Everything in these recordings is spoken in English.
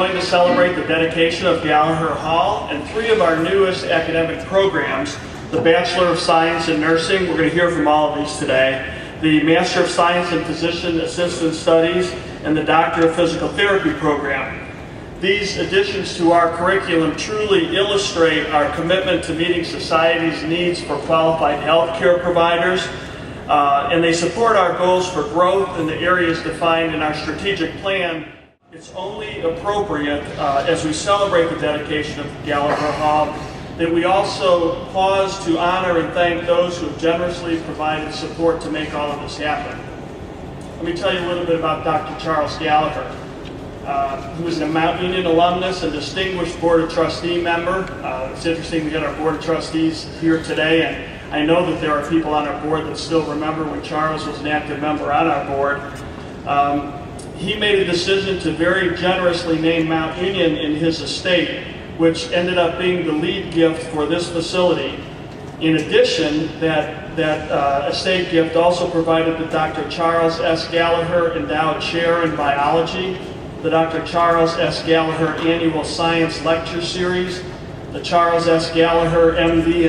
joined to celebrate the dedication of Gallaher Hall and three of our newest academic programs, the Bachelor of Science in Nursing. We're going to hear from all of these today. The Master of Science in Physician Assistant Studies and the Doctor of Physical Therapy program. These additions to our curriculum truly illustrate our commitment to meeting society's needs for qualified healthcare providers, and they support our goals for growth in the areas defined in our strategic plan. It's only appropriate, as we celebrate the dedication of Gallaher Hall, that we also pause to honor and thank those who have generously provided support to make all of this happen. Let me tell you a little bit about Dr. Charles Gallaher, who is a Mount Union alumnus and distinguished Board of Trustee member. It's interesting we got our Board of Trustees here today, and I know that there are people on our board that still remember when Charles was an active member on our board. He made a decision to very generously name Mount Union in his estate, which ended up being the lead gift for this facility. In addition, that estate gift also provided the Dr. Charles S. Gallaher Endowed Chair in Biology, the Dr. Charles S. Gallaher Annual Science Lecture Series, the Charles S. Gallaher MD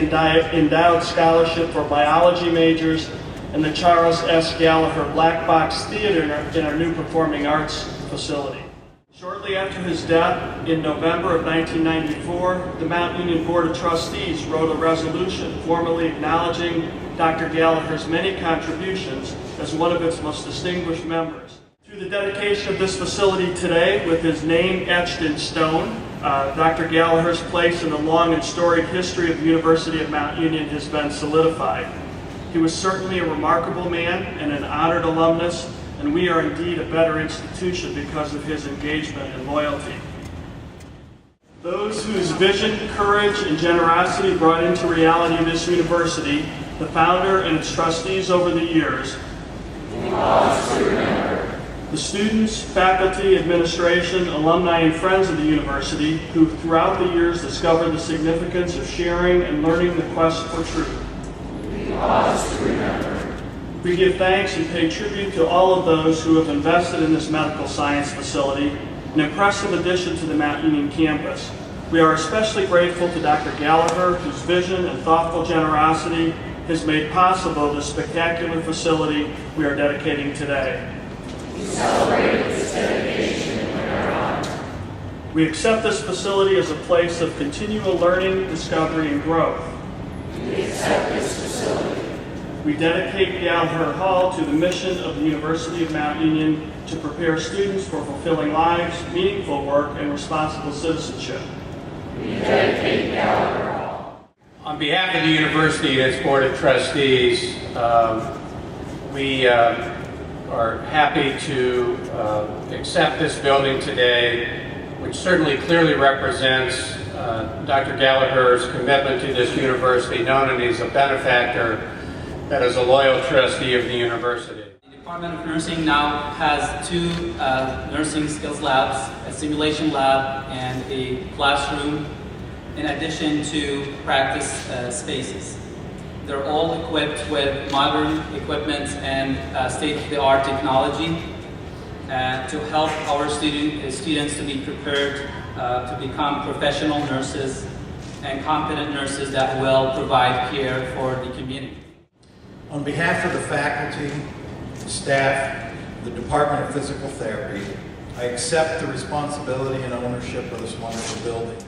Endowed Scholarship for Biology Majors, and the Charles S. Gallaher Black Box Theater in our new Performing Arts facility. Shortly after his death in November of 1994, the Mount Union Board of Trustees wrote a resolution formally acknowledging Dr. Gallaher's many contributions as one of its most distinguished members. Through the dedication of this facility today, with his name etched in stone, Dr. Gallaher's place in the long and storied history of the University of Mount Union has been solidified. He was certainly a remarkable man and an honored alumnus, and we are indeed a better institution because of his engagement and loyalty. Those whose vision, courage, and generosity brought into reality this university, the founder and its trustees over the years, we pause to remember. The students, faculty, administration, alumni, and friends of the university who throughout the years discovered the significance of sharing and learning the quest for truth. We pause to remember. We give thanks and pay tribute to all of those who have invested in this medical science facility, an impressive addition to the Mount Union campus. We are especially grateful to Dr. Gallaher, whose vision and thoughtful generosity has made possible this spectacular facility we are dedicating today. We celebrate this dedication in our honor. We accept this facility as a place of continual learning, discovery, and growth. We accept this facility. We dedicate Gallaher Hall to the mission of the University of Mount Union to prepare students for fulfilling lives, meaningful work, and responsible citizenship. We dedicate Gallaher Hall. On behalf of the university and its Board of Trustees, we are happy to accept this building today, which certainly clearly represents Dr. Gallaher's commitment to this university, known as a benefactor that is a loyal trustee of the university. The Department of Nursing now has two nursing skills labs, a simulation lab and a classroom, in addition to practice spaces. They're all equipped with modern equipment and state-of-the-art technology to help our students to be prepared to become professional nurses and competent nurses that will provide care for the community. On behalf of the faculty, staff, the Department of Physical Therapy, I accept the responsibility and ownership of this wonderful building.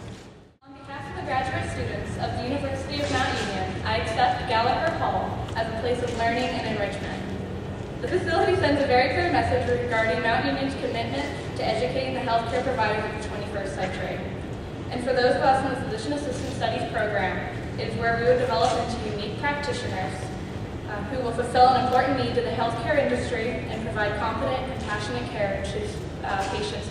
On behalf of the graduate students of the University of Mount Union, I accept Gallaher Hall as a place of learning and enrichment. The facility sends a very clear message regarding Mount Union's commitment to educating the healthcare providers of the 21st century. And for those of us in the Physician Assistant Studies program, it is where we would develop into unique practitioners who will fulfill an important need to the healthcare industry and provide competent, compassionate care to patients